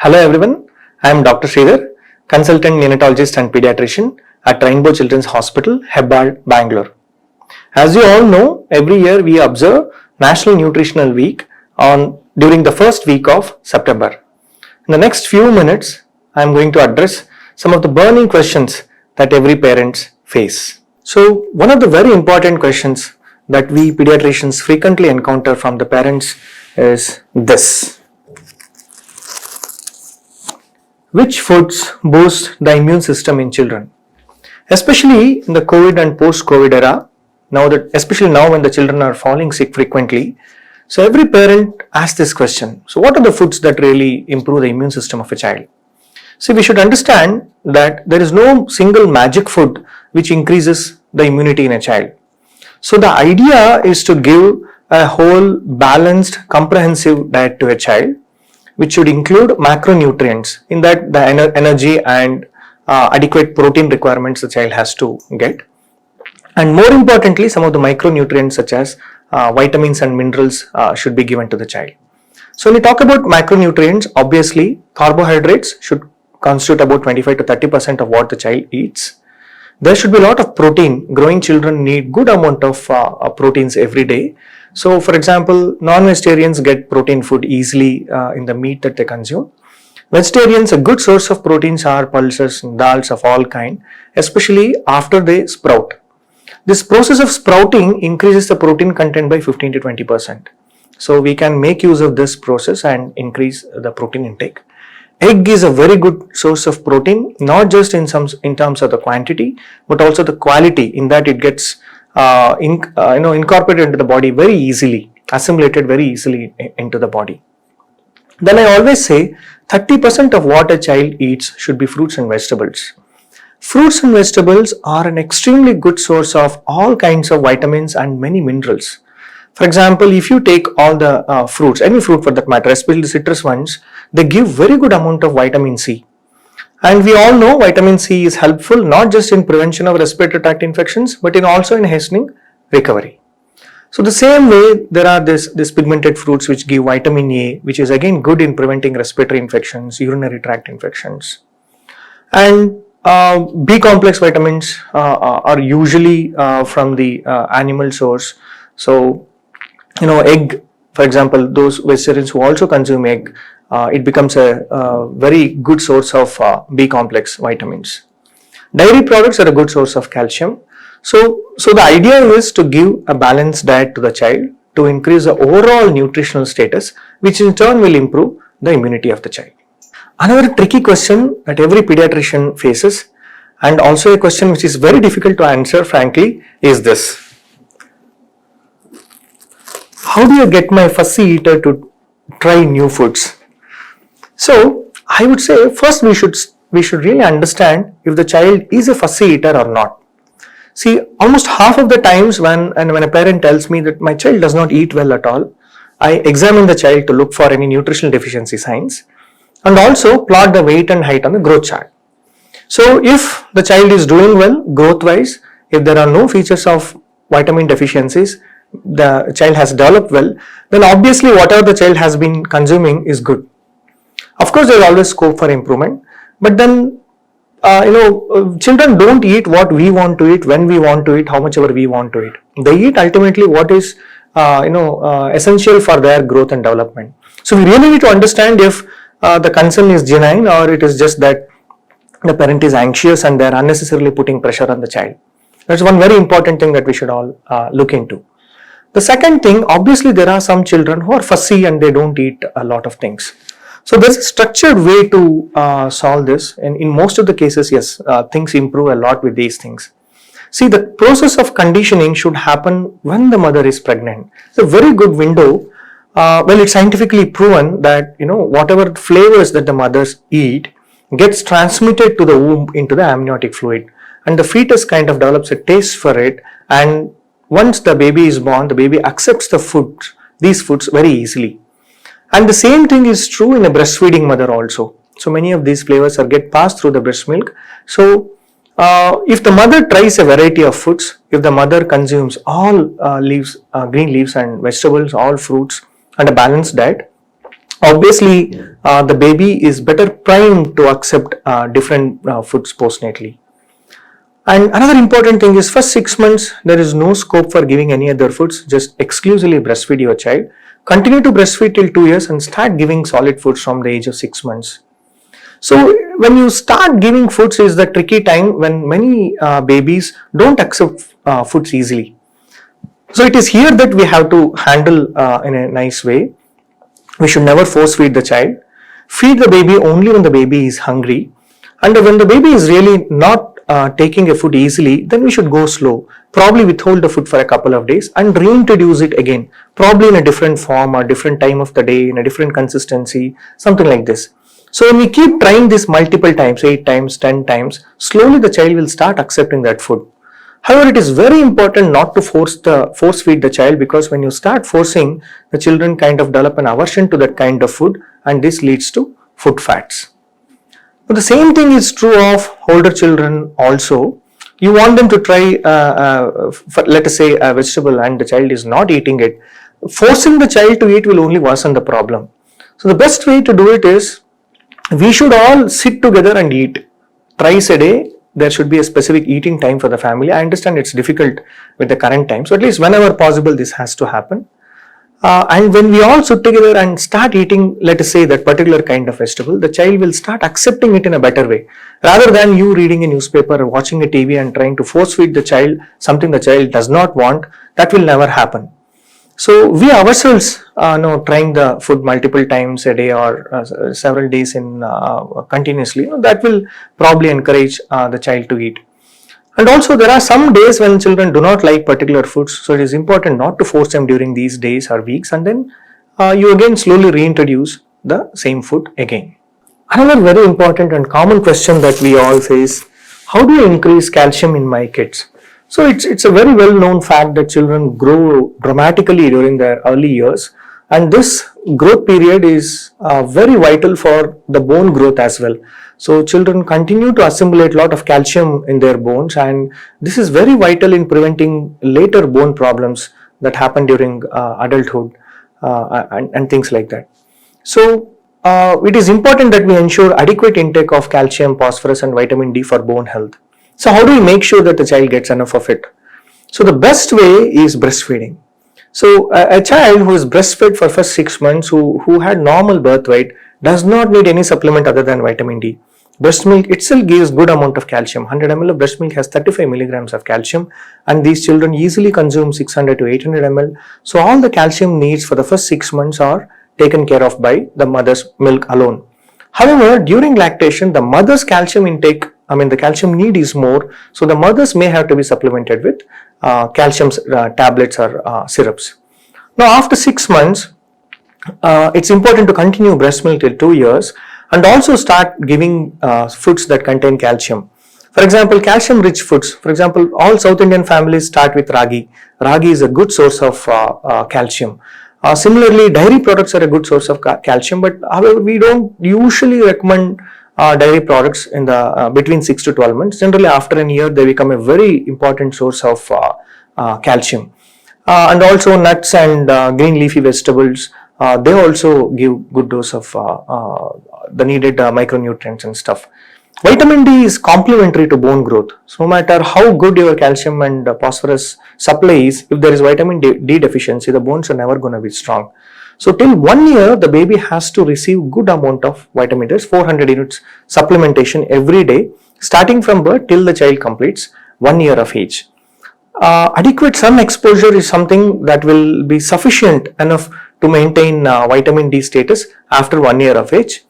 Hello everyone, I am Dr. Sreedhar, Consultant Neonatologist and Pediatrician at Rainbow Children's Hospital, Hebbal, Bangalore. As you all know, every year we observe National Nutritional Week during the first week of September. In the next few minutes, I am going to address some of the burning questions that every parent face. So, one of the very important questions that we pediatricians frequently encounter from the parents is this. Which foods boost the immune system in children? Especially in the COVID and post-COVID era, especially now when the children are falling sick frequently, so every parent asks this question. So what are the foods that really improve the immune system of a child? So we should understand that there is no single magic food which increases the immunity in a child. So the idea is to give a whole balanced, comprehensive diet to a child, which should include macronutrients, in that the energy and adequate protein requirements the child has to get. And more importantly, some of the micronutrients such as vitamins and minerals should be given to the child. So when we talk about macronutrients, obviously carbohydrates should constitute about 25 to 30% of what the child eats. There should be a lot of protein. Growing children need good amount of proteins every day. So for example, non-vegetarians get protein food easily in the meat that they consume. Vegetarians, a good source of proteins are pulses and dals of all kind, especially after they sprout. This process of sprouting increases the protein content by 15 to 20%. So we can make use of this process and increase the protein intake. Egg is a very good source of protein, not just in terms of the quantity, but also the quality, in that it gets incorporated into the body very easily, assimilated very easily into the body. Then I always say 30% of what a child eats should be fruits and vegetables. Fruits and vegetables are an extremely good source of all kinds of vitamins and many minerals. For example, if you take all the fruits, any fruit for that matter, especially the citrus ones, they give very good amount of vitamin C. And we all know vitamin C is helpful not just in prevention of respiratory tract infections, but also in hastening recovery. So the same way, there are these pigmented fruits which give vitamin A, which is again good in preventing respiratory infections, urinary tract infections. And B complex vitamins are usually from the animal source. So, egg, for example, those vegetarians who also consume egg, it becomes a very good source of B complex vitamins. Dairy products are a good source of calcium. So the idea is to give a balanced diet to the child to increase the overall nutritional status, which in turn will improve the immunity of the child. Another tricky question that every pediatrician faces, and also a question which is very difficult to answer frankly, is this. How do you get my fussy eater to try new foods? So I would say first we should really understand if the child is a fussy eater or not. See, almost half of the times when a parent tells me that my child does not eat well at all, I examine the child to look for any nutritional deficiency signs and also plot the weight and height on the growth chart. So if the child is doing well growth wise, if there are no features of vitamin deficiencies, the child has developed well, then obviously whatever the child has been consuming is good. Of course, there is always scope for improvement, but then children don't eat what we want to eat, when we want to eat, how much ever we want to eat. They eat ultimately what is essential for their growth and development. So we really need to understand if the concern is genuine or it is just that the parent is anxious and they are unnecessarily putting pressure on the child. That's one very important thing that we should all look into. The second thing, obviously there are some children who are fussy and they don't eat a lot of things. So there's a structured way to solve this, and in most of the cases, yes, things improve a lot with these things. See, the process of conditioning should happen when the mother is pregnant. It's a very good window. It's scientifically proven that whatever flavors that the mothers eat gets transmitted to the womb into the amniotic fluid, and the fetus kind of develops a taste for it, and once the baby is born, the baby accepts these foods very easily. And the same thing is true in a breastfeeding mother also. So many of these flavors get passed through the breast milk. So if the mother tries a variety of foods, if the mother consumes all green leaves and vegetables, all fruits and a balanced diet, Obviously, the baby is better primed to accept different foods postnatally. And another important thing is first 6 months, there is no scope for giving any other foods, just exclusively breastfeed your child. Continue to breastfeed till 2 years and start giving solid foods from the age of 6 months. So when you start giving foods is the tricky time when many babies don't accept foods easily. So it is here that we have to handle in a nice way. We should never force feed the child. Feed the baby only when the baby is hungry. And when the baby is really not taking a food easily, then we should go slow. Probably withhold the food for a couple of days and reintroduce it again. Probably in a different form or different time of the day, in a different consistency, something like this. So when we keep trying this multiple times, 8 times, 10 times, slowly the child will start accepting that food. However, it is very important not to force feed the child, because when you start forcing, the children kind of develop an aversion to that kind of food, and this leads to food fads. But the same thing is true of older children also. You want them to try, let us say, a vegetable and the child is not eating it. Forcing the child to eat will only worsen the problem. So the best way to do it is, we should all sit together and eat thrice a day. There should be a specific eating time for the family. I understand it's difficult with the current time, so at least whenever possible this has to happen. And when we all sit together and start eating, let us say, that particular kind of vegetable, the child will start accepting it in a better way, rather than you reading a newspaper or watching a TV and trying to force feed the child something the child does not want. That will never happen. So we ourselves trying the food multiple times a day or several days in continuously, that will probably encourage the child to eat. And also there are some days when children do not like particular foods, so it is important not to force them during these days or weeks, and then you again slowly reintroduce the same food again. Another very important and common question that we all face: how do I increase calcium in my kids? So it's a very well known fact that children grow dramatically during their early years, and this growth period is very vital for the bone growth as well. So children continue to assimilate a lot of calcium in their bones, and this is very vital in preventing later bone problems that happen during adulthood and things like that. So it is important that we ensure adequate intake of calcium, phosphorus and vitamin D for bone health. So how do we make sure that the child gets enough of it? So the best way is breastfeeding. So a child who is breastfed for first 6 months, who had normal birth weight, does not need any supplement other than vitamin D. Breast milk itself gives good amount of calcium. 100 ml of breast milk has 35 milligrams of calcium, and these children easily consume 600 to 800 ml. So all the calcium needs for the first 6 months are taken care of by the mother's milk alone. However, during lactation, the mother's calcium intake, the calcium need is more, so the mothers may have to be supplemented with calcium tablets or syrups. Now after 6 months, it's important to continue breast milk till 2 years, and also start giving foods that contain calcium. For example, calcium rich foods. For example, all South Indian families start with ragi. Ragi is a good source of calcium. Similarly, dairy products are a good source of calcium, but however, we don't usually recommend dairy products in the between 6 to 12 months. Generally, after a year, they become a very important source of calcium. And also nuts and green leafy vegetables, they also give good dose of the needed micronutrients and stuff. Vitamin D is complementary to bone growth. So no matter how good your calcium and phosphorus supply is, if there is vitamin D deficiency, the bones are never going to be strong. So till 1 year, the baby has to receive good amount of vitamin D, 400 units supplementation every day, starting from birth till the child completes 1 year of age. Adequate sun exposure is something that will be sufficient enough to maintain vitamin D status after 1 year of age.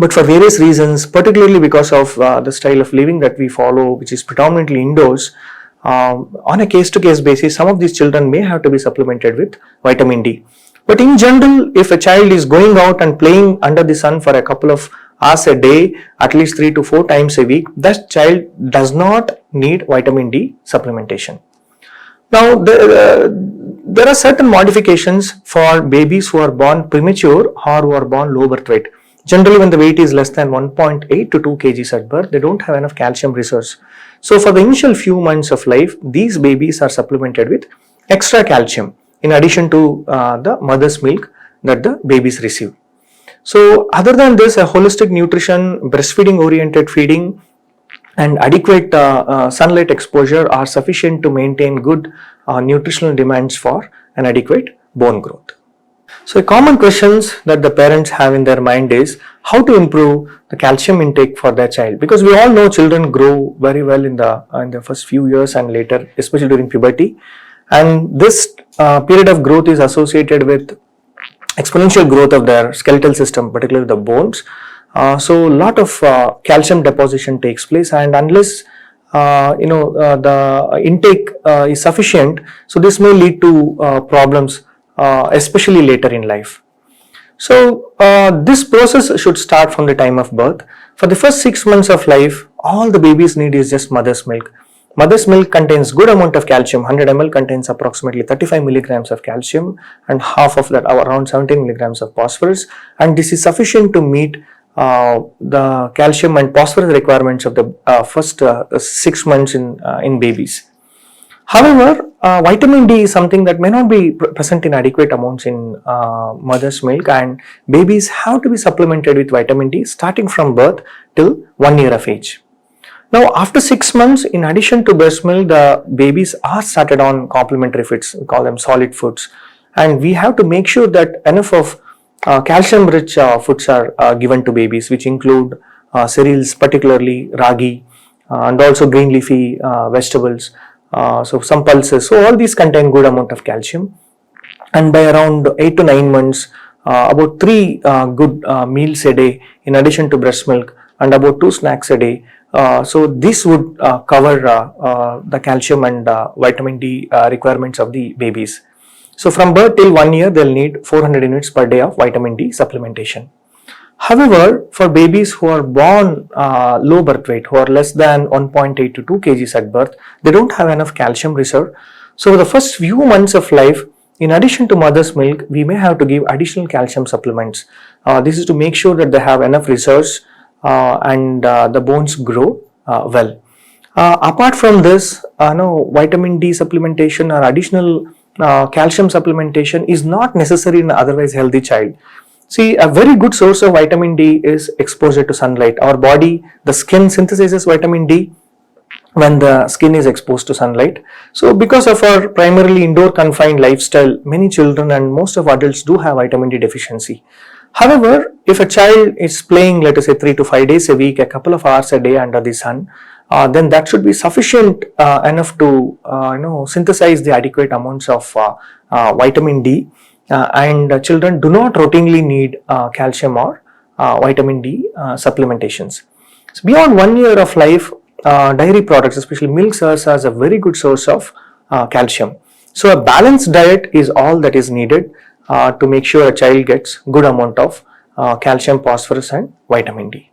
But for various reasons, particularly because of the style of living that we follow, which is predominantly indoors, on a case-to-case basis, some of these children may have to be supplemented with vitamin D. But in general, if a child is going out and playing under the sun for a couple of hours a day, at least 3 to 4 times a week, that child does not need vitamin D supplementation. Now, there are certain modifications for babies who are born premature or who are born low birth weight. Generally, when the weight is less than 1.8 to 2 kgs at birth, they don't have enough calcium reserves. So for the initial few months of life, these babies are supplemented with extra calcium in addition to the mother's milk that the babies receive. So other than this, a holistic nutrition, breastfeeding oriented feeding and adequate sunlight exposure are sufficient to maintain good nutritional demands for an adequate bone growth. So common questions that the parents have in their mind is how to improve the calcium intake for their child, because we all know children grow very well in the first few years and later, especially during puberty, and this period of growth is associated with exponential growth of their skeletal system, particularly the bones. So a lot of calcium deposition takes place, and unless the intake is sufficient, so this may lead to problems, especially later in life. So this process should start from the time of birth. For the first 6 months of life, all the babies need is just mother's milk. Mother's milk contains good amount of calcium. 100 ml contains approximately 35 milligrams of calcium and half of that, around 17 milligrams of phosphorus, and this is sufficient to meet the calcium and phosphorus requirements of the first 6 months in babies. However, vitamin D is something that may not be present in adequate amounts in mother's milk, and babies have to be supplemented with vitamin D starting from birth till 1 year of age. Now, after 6 months, in addition to breast milk, the babies are started on complementary foods. We call them solid foods, and we have to make sure that enough of calcium-rich foods are given to babies, which include cereals, particularly ragi, and also green leafy vegetables. So some pulses. So all these contain good amount of calcium, and by around 8 to 9 months, about 3 good meals a day, in addition to breast milk, and about 2 snacks a day. So this would cover the calcium and vitamin D requirements of the babies. So from birth till 1 year, they'll need 400 units per day of vitamin D supplementation. However, for babies who are born low birth weight, who are less than 1.8 to 2 kgs at birth, they don't have enough calcium reserve. So the first few months of life, in addition to mother's milk, we may have to give additional calcium supplements. This is to make sure that they have enough reserves and the bones grow well. Apart from this, vitamin D supplementation or additional calcium supplementation is not necessary in an otherwise healthy child. See, a very good source of vitamin D is exposure to sunlight. Our body, the skin synthesizes vitamin D when the skin is exposed to sunlight. So because of our primarily indoor confined lifestyle, many children and most of adults do have vitamin D deficiency. However, if a child is playing, let us say 3 to 5 days a week, a couple of hours a day under the sun, then that should be sufficient enough to synthesize the adequate amounts of vitamin D. And children do not routinely need calcium or vitamin D supplementations. So beyond 1 year of life, dairy products, especially milk, serves as a very good source of calcium. So a balanced diet is all that is needed to make sure a child gets good amount of calcium, phosphorus and vitamin D.